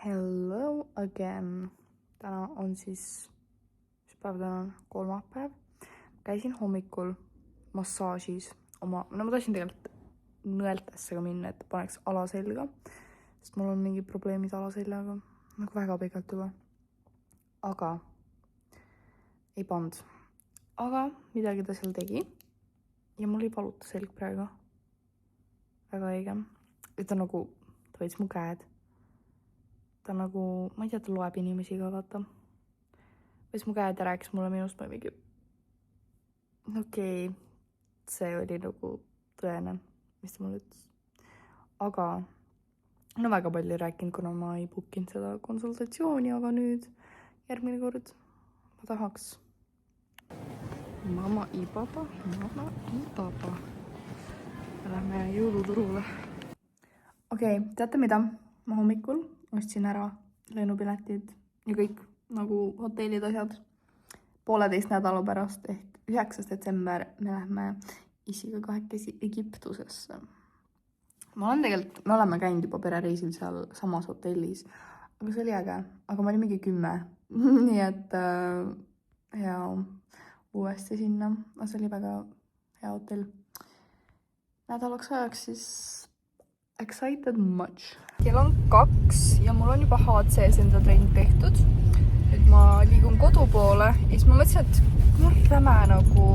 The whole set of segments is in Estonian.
Hello again. Täna on siis, mis päev täna on? Kolmapäev. Käisin hommikul massaažis ma tahtsin tegelikult nõeltesse ka minna, et paneks alaselga, sest mul on mingi probleemid alaseljaga, nagu väga pikalt juba. Aga ei pannud. Aga midagi ta seal tegi ja mul ei valuta selg praegu. Väga õige. Et ta nagu, ta võitis mu käed. Ta nagu, ma ei tea, ta loeb inimesi ka, vaata. Võis mu käed ja rääkis mulle minust, ma mingi, okei, see oli nagu tõene, mis ta mulle ütles. Aga, no väga palju ei rääkinud, kuna ma ei bookinud seda konsultatsiooni, aga nüüd järgmine kord ma tahaks. Mama i papa. Lähme jõuluturule. Okei, teate mida? Ma hommikul ostsin ära lennupiletid ja kõik nagu hotellid asjad 1,5 nädala pärast ehk 9. detsember me lähme isiga kahekesi Egiptusesse. Me oleme käinud juba perereisil seal samas hotellis, aga see oli äge, aga ma olin mingi 10. Nii et hea uuesti sinna, see oli väga hea hotell. Nädalaks ajaks siis excited much. Kell on 2 ja mul on juba HC-s enda trenn tehtud. Nüüd ma liigun kodu poole ja siis ma mõtlesin, et mul räme nagu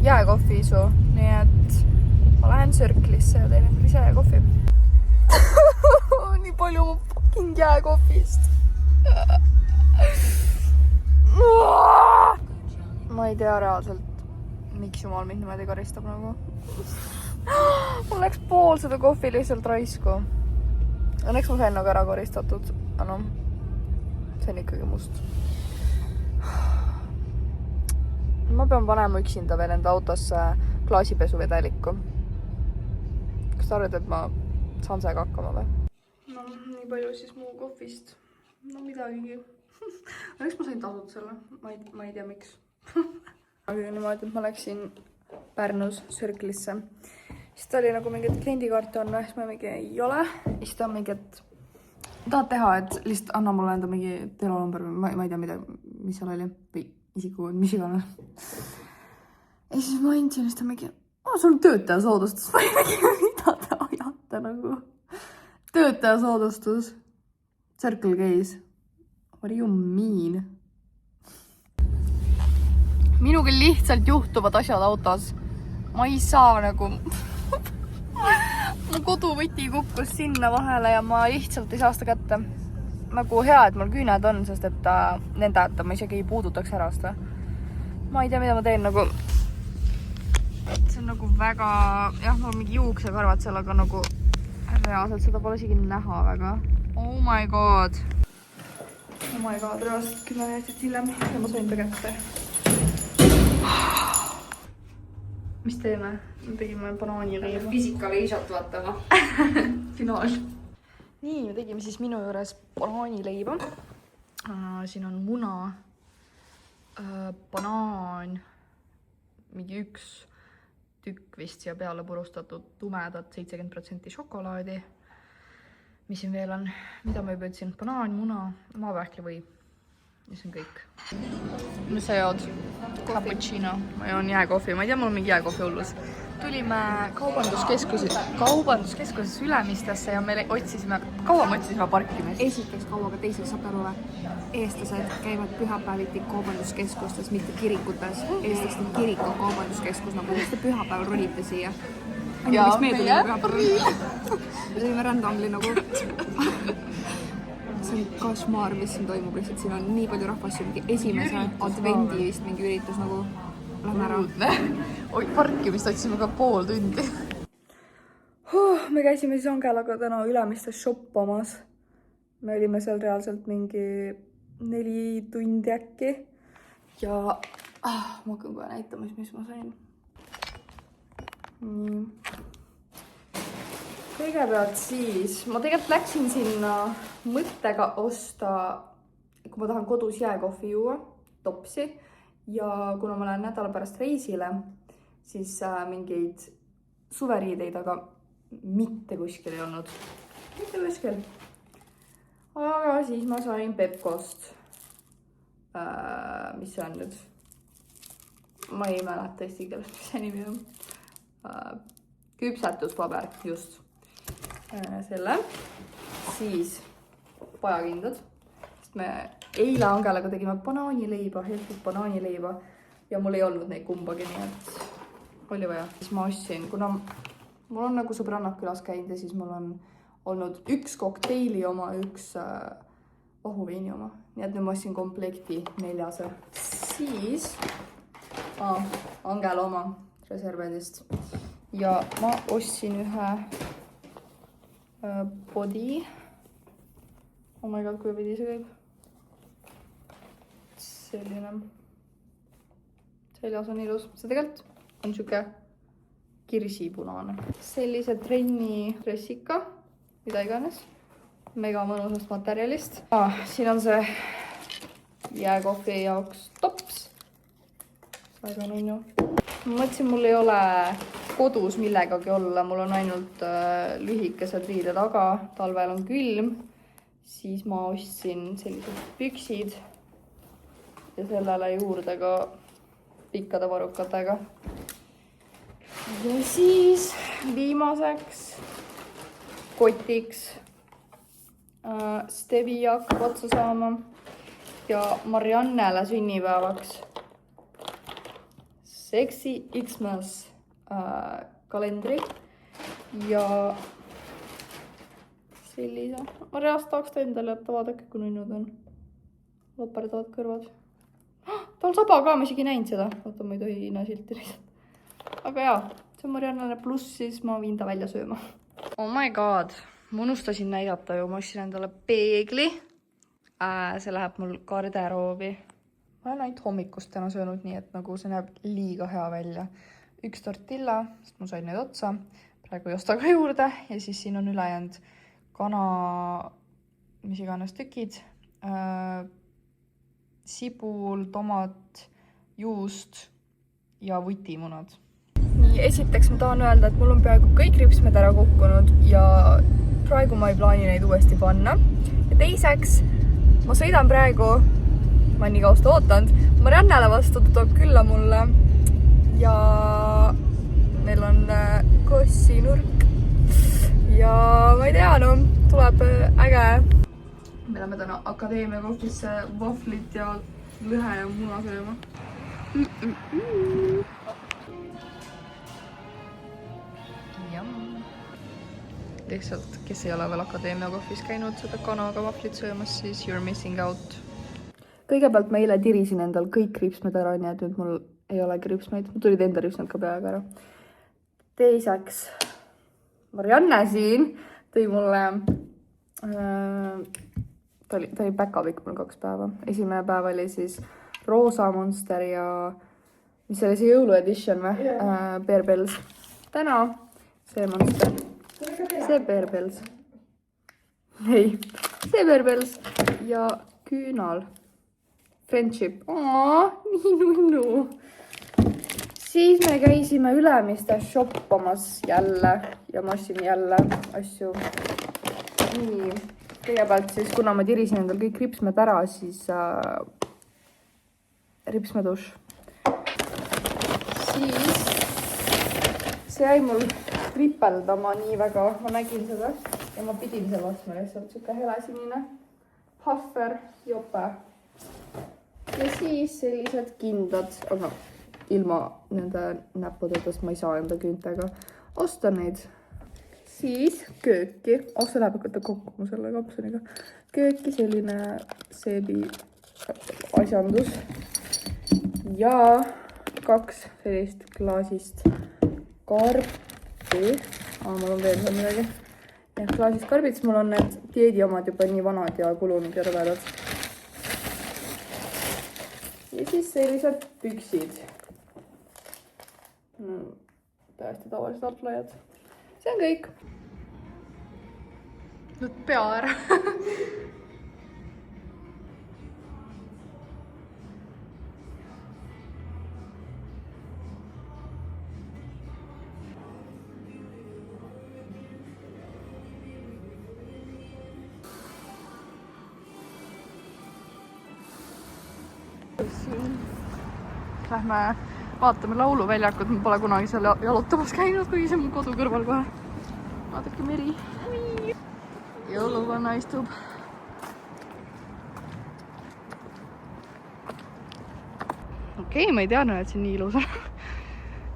jääkohviisu, nii et ma lähen Circle'isse ja teen endale ise jääkohvi. Nii palju mu fucking jääkohvist. Ma ei tea reaalselt, miks jumal mind niimoodi karistab nagu. Mul läks pool seda kohvi lihtsalt raisku. Õnneks ma sain nagu ära koristatud, aga no, see on ikkagi must. Ma pean panema üksinda veel enda autosse klaasipesuvedelikku. Kas sa arvad, et ma saan sellega hakkama või? No, nii palju siis mu kohvist. No midagigi. Õnneks ma sain tasud selle. Ma ei tea, miks. Aga niimoodi, et ma läksin Pärnus Circle'isse. Siis ta oli nagu mingi, et kliendikaarte on, siis ma mingi ei ole. Siis ta on mingi, et tahad teha, et lihtsalt anna mulle enda mingi telonumber või ma ei tea, mis seal oli. Või isikukood, mis iganes. Ja siis ma andsin, siis ta mingi, sul on töötajasoodustus. Ma ei mingi, mida te ajate nagu. Töötajasoodustus. Circle Case. What do you mean? Minuga lihtsalt juhtuvad asjad autos. Ma ei saa nagu... Mu koduvõti kukkus sinna vahele ja ma lihtsalt ei saa seda kätte. Nagu hea, et mul küüned on, sest et nende ätta ma isegi ei puudutaks ära seda. Ma ei tea, mida ma teen nagu... See on nagu väga... Jah, mul on mingi juuksekarvad seal, aga nagu... Reaalselt seda pole isegi näha väga. Oh my god. Oh my god, reaalselt 10 minutit hiljem ja ma sain ta kätte. Mis teeme? Me tegime banaanileiba. Fisikaleisat vaatama. Finaal. Nii, me tegime siis minu juures banaanileiba. Siin on muna, banaan, mingi 1 tükk vist siia peale purustatud tumedat 70% šokolaadi. Mis siin veel on? Mida ma juba ütlesin? Banaan, muna, maavähkli või. Ja see on kõik. Mis sa jood? Cappuccino. Ma joon jääkohvi. Ma ei tea, mul on mingi jääkohvi hullus. Tulime kaubanduskeskuses Ülemistesse ja me otsisime, kaua me otsisime parkimist? Esiteks kauaga, teiseks saab aru, eestlased käivad pühapäeviti kaubanduskeskustes, mitte kirikutes. Eestlased on kirik on kaubanduskeskus, nagu te pühapäeval ronite siia. Ja, me tulime rändangli nagu... See on kašmaar, mis siin toimub lihtsalt. Siin on nii palju rahvast, mingi esimese advendi vist mingi üritus nagu lähme ära. Oi, parkimist otsime ka pool tundi. Me käisime siis Angelaga täna Ülemistes shoppamas. Me olime seal reaalselt mingi 4 tundi äkki. Ja ma hakkan kohe näitama, mis ma sain. Nii. Kõigepealt siis, ma tegelikult läksin sinna mõttega osta, kui ma tahan kodus jääkohvi juua, topsi. Ja kuna ma lähen nädala pärast reisile, siis mingeid suveriideid, aga mitte kuskil ei olnud. Mitte kuskil. Aga siis ma sain Pepkost. Mis see on nüüd? Ma ei mäleta eesti keeles, mis see nimi on. Küpsetuspaber, just. Selle. Siis pajakindad. Sest me eile Angelega tegime banaanileiba, heldud banaanileiba. Ja mul ei olnud neid kumbagi, nii et oli vaja. Siis ma ostsin, kuna mul on nagu sõbrannad külas käinud ja siis mul on olnud üks kokteili oma, üks vahuveini oma. Nii et nüüd ma ostsin komplekti 4. Siis Angela oma Reservedist. Ja ma ostsin ühe body. Oh my god, kui pidi see käib. Selline. Seljas on ilus. See tegelikult on siuke kirsipunane. Sellise trenni dressika, mida iganes. Mega mõnusast materjalist. Siin on see jääkohvi jaoks tops. Väga nunnu. Ma mõtlesin, mul ei ole kodus millegagi olla. Mul on ainult lühikesed riide taga. Talvel on külm. Siis ma ostsin sellised püksid. Ja sellele juurde ka pikkade varrukatega. Ja siis viimaseks kotiks Stevi hakkab otsa saama ja Mariannele sünnipäevaks Sexy Xmas kalendri ja sellise. Ma reast tahaks ta endale, et ta vaadake, kui nunnud on. Loperdavad kõrvad. Ta on saba ka, ma isegi näinud seda. Oota, ma ei tohi hinnasilti lihtsalt. Aga jaa, see on Mariannale pluss, siis ma viin ta välja sööma. Oh my god, ma unustasin näidata ju, ma ostsin endale peegli. See läheb mul garderoobi. Ma olen ainult hommikust täna söönud, nii et nagu see näeb liiga hea välja. Üks tortilla, sest ma sain need otsa. Praegu ei osta ka juurde ja siis siin on ülejäänud kana, mis iganes tükid. Sibul, tomat, juust ja vutimunad. Nii, esiteks ma tahan öelda, et mul on peaaegu kõik ripsmed ära kukkunud ja praegu ma ei plaani neid uuesti panna. Ja teiseks, ma sõidan praegu, ma olen nii kausta ootanud, Mariannele vastu, ta toob külla mulle ja meil on kossinurk ja ma ei tea, no tuleb äge. Me läheme täna akadeemia kohvisse vaflit ja lõhe ja muna sööma. Lihtsalt, kes ei ole veel akadeemia kohvis käinud seda kanaga vaflit söömas, siis you're missing out. Kõigepealt ma eile tirisin endal kõik ripsmed ära, nii et nüüd mul ei olegi ripsmeid. Mul tulid enda ripsmed ka peaga ära. Teiseks, Marianne siin tõi mulle... Ta oli päkapikk mul 2 päeva. Esimene päev oli siis Roosa Monster ja mis oli see jõuluedition või? Yeah. Bear Bells. Täna see Monster. See Bear Bells. Ei, see Bear Bells ja küünal. Friendship. Nii nunnu. Siis me käisime Ülemistes shoppamas jälle ja ma ostsin jälle asju. Nii. Kõigepealt siis, kuna ma tirisin endal kõik ripsmed ära, siis ripsmeduš. Siis see jäi mul ripeldama nii väga, ma nägin seda ja ma pidin selle ostma lihtsalt siuke helesinine Huffer jope. Ja siis sellised kindad, aga ilma nende näppudetest ma ei saa enda küüntega osta neid. Siis kööki, see läheb hakata kokku mu selle kapsuniga. Kööki selline seebi asjandus. Ja 2 sellist klaasist karbi. Mul on veel seal midagi. Ja klaasist karbid, siis mul on need dieedi omad juba nii vanad ja kulunud ja rõvedad. Ja siis sellised püksid. Täiesti tavalised altlaiad. See on kõik. Nüüd pea ära. siin. Lähme vaatame lauluväljakut, ma pole kunagi seal jalutamas käinud, kuigi see on mu kodu kõrval kohe. Vaadake meri. Jõuluvanna istub. Okei, ma ei teadnud, et see nii ilus on.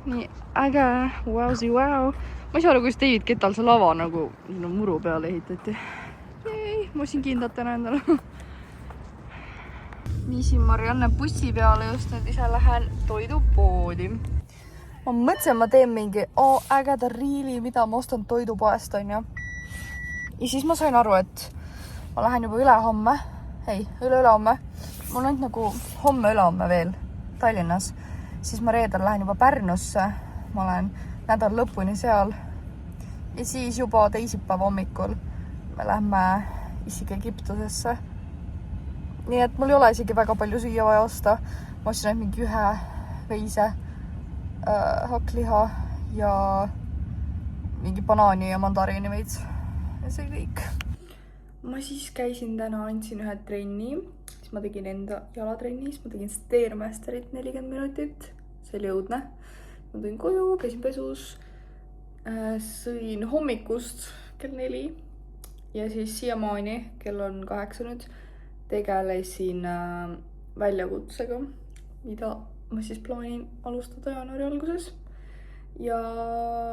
Nii äge, wowsi wow. Ma ei saa aru, kuidas David Kettal see lava nagu muru peale ehitati. Jei, ma siin kindlalt täna endale. Nii siin Marianne bussi peale just nüüd ise lähen toidupoodi. Ma mõtlesin, ma teen mingi ägeda riili, mida ma ostan toidupoest, on ju. Ja siis ma sain aru, et ma lähen juba üle-homme. Mul on nagu homme-ülehomme veel Tallinnas. Siis ma reedel lähen juba Pärnusse. Ma olen nädal lõpuni seal. Ja siis juba teisipäeva hommikul me lähme isegi Egiptusesse. Nii et mul ei ole isegi väga palju süüa vaja osta. Ma ostsin ainult mingi ühe veise hakkliha ja mingi banaani ja mandariini veits. Ja see kõik. Ma siis käisin täna, andsin ühe trenni. Siis ma tegin enda jalatrenni. Siis ma tegin Stairmasterit 40 minutit. See oli õudne. Ma tulin koju, käisin pesus. Sõin hommikust kell 4. Ja siis siiamaani, kell on 8 nüüd, tegelesin väljakutsega, mida ma siis plaanin alustada jaanuari alguses. Ja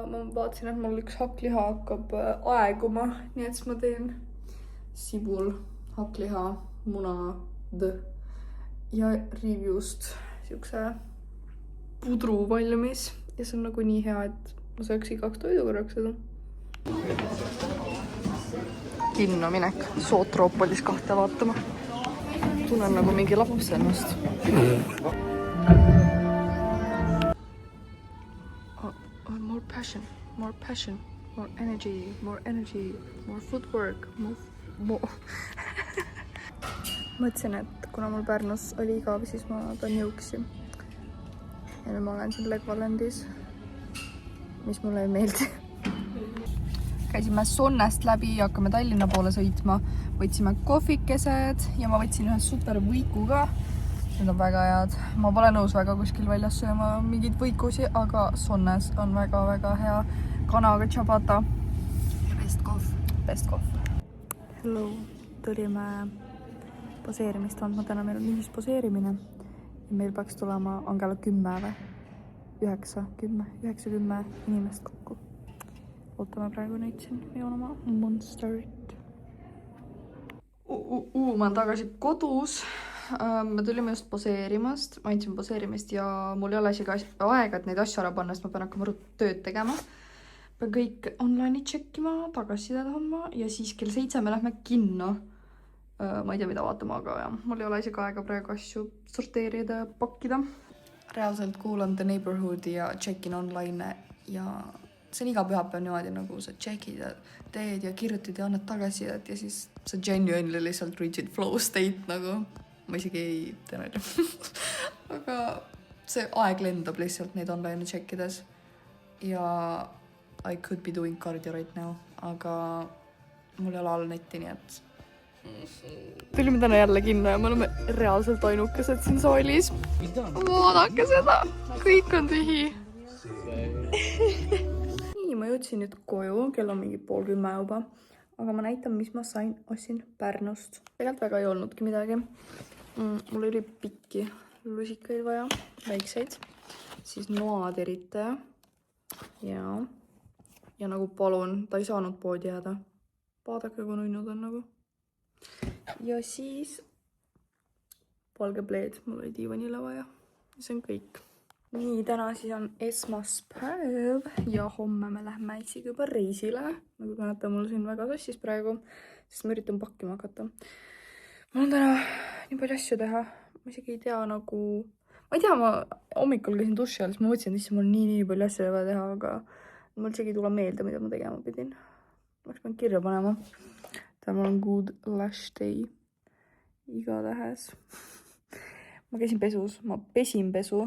ma vaatasin, et mul üks hakkliha hakkab aeguma, nii et siis ma teen sibul, hakkliha, munad ja riivjust siukse pudru valmis. Ja see on nagu nii hea, et ma saaks igaks toidu korraks seda. Kinno minek, Sootroopolis 2 vaatama. Tunnen nagu mingi laps ennast. More passion, more energy, more footwork, more. Mõtlesin, et kuna mul Pärnus oli igav, siis ma toon jõuksi. Ja nüüd ma olen siin Legolandis, mis mulle ei meeldi. Käisime Sonnest läbi, hakkame Tallinna poole sõitma. Võtsime kohvikesed ja ma võtsin ühe super võiku ka. Need on väga head. Ma pole nõus väga kuskil väljas sööma mingeid võikusi, aga Sonnes on väga-väga hea kanaga ciabatta. Best kohv. Hello, tulime poseerimist andma. Täna meil on ühisposeerimine. Ja meil peaks tulema, on kella 10 või? 9-10 inimest kokku. Ootame praegu neid siin, joon oma Monsterit. Ma olen tagasi kodus. Me tulime just poseerimast. Ma andsin poseerimist ja mul ei ole isegi aega, et neid asju ära panna, sest ma pean hakkama tööd tegema. Pean kõik online'i tšekkima, tagasisidet andma ja siis kell 7 me lähme kinno. Ma ei tea, mida vaatama, aga jah, mul ei ole isegi aega praegu asju sorteerida ja pakkida. Reaalselt kuulan The Neighborhoodi ja tšekin online ja see on iga pühapäev niimoodi, nagu sa tšekid ja teed ja kirjutid ja annad tagasisidet ja siis sa genuinely lihtsalt rigid flow state nagu. Ma isegi ei tea nalja. Aga see aeg lendab lihtsalt neid online tšekkides. Ja I could be doing cardio right now, aga mul ei ole all netti, nii et tulime täna jälle kinno ja me oleme reaalselt ainukesed siin saalis. Vaadake seda, kõik on tühi. Nii, ma jõudsin nüüd koju, kell on mingi 9:30 juba, aga ma näitan, mis ma ostsin Pärnust. Tegelikult väga ei olnudki midagi. Mul oli pikki lusikaid vaja, väikseid, siis noaderitaja ja nagu palun, ta ei saanud poodi jääda. Vaadake, kui nunnud on nagu. Ja siis valge pleed, mul oli diivanile vaja. See on kõik. Nii, täna siis on esmaspäev ja homme me lähme isegi juba reisile. Nagu kannate, mul siin väga sassis praegu, sest ma üritan pakkima hakata. Mul on täna nii palju asju teha. Ma isegi ei tea nagu... Ma ei tea, ma hommikul käisin duši all, siis ma mõtlesin, et mul on nii palju asju vaja teha, aga mul isegi ei tule meelde, mida ma tegema pidin. Ma pean kirja panema. Täna mul on good lash day. Igatahes. Ma käisin pesus, ma pesin pesu.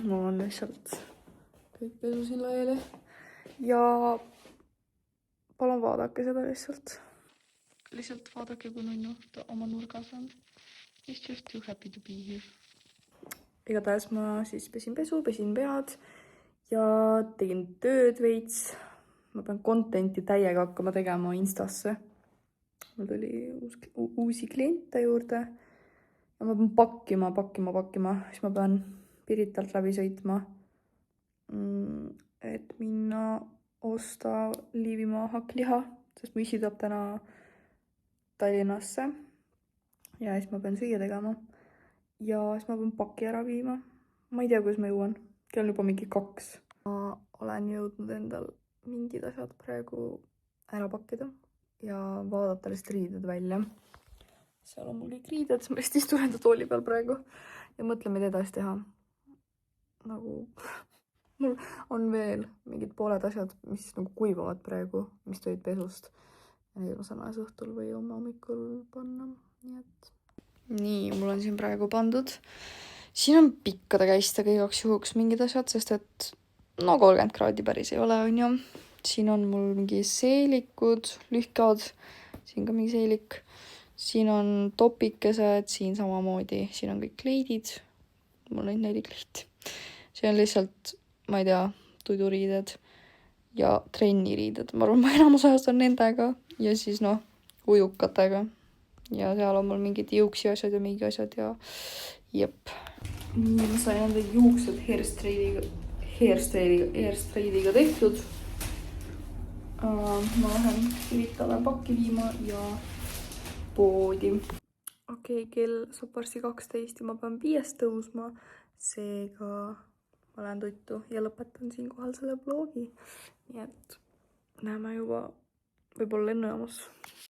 Mul on lihtsalt kõik pesu siin laiali. Ja palun vaadake seda lihtsalt. Lihtsalt vaadake, kui nunnu ta oma nurgas on. He's just too happy to be here. Igatahes ma siis pesin pead ja tegin tööd veits. Ma pean content'i täiega hakkama tegema Instasse. Mul tuli uusi kliente juurde ja ma pean pakkima. Siis ma pean Piritalt läbi sõitma, et minna osta Liivimaa hakkliha, sest mu isi tuleb täna Tallinnasse ja siis ma pean süüa tegema ja siis ma pean paki ära viima. Ma ei tea, kuidas ma jõuan. Kell on juba mingi 2. Ma olen jõudnud endal mingid asjad praegu ära pakkida ja vaadata lihtsalt riided välja. Seal on mul kõik riided, ma lihtsalt istun enda tooli peal praegu ja mõtlen, mida edasi teha. Nagu mul on veel mingid pooled asjad, mis nagu kuivavad praegu, mis tulid pesust. Ja neid ma saan ajas õhtul või homme hommikul panna. Nii, mul on siin praegu pandud. Siin on pikkade käistega igaks juhuks mingid asjad, sest et no 30 kraadi päris ei ole, on ju. Siin on mul mingi seelikud, lühkad, siin ka mingi seelik. Siin on topikesed, siin samamoodi, siin on kõik kleidid. Mul on 4 kleiti. See on lihtsalt, ma ei tea, tuduriided ja trenniriided. Ma arvan, ma enamus ajast on nendega ja siis ujukatega. Ja seal on mul mingid juuksi asjad ja mingi asjad ja jep. Nii, ma sain enda juuksed hairstyliga tehtud. Ma lähen Piritale pakki viima ja poodi. Okei, kell saab varsti 12 ja ma pean 5 tõusma. Seega ma lähen tuttu ja lõpetan siinkohal selle vlogi. Nii et näeme juba võib-olla lennujaamas.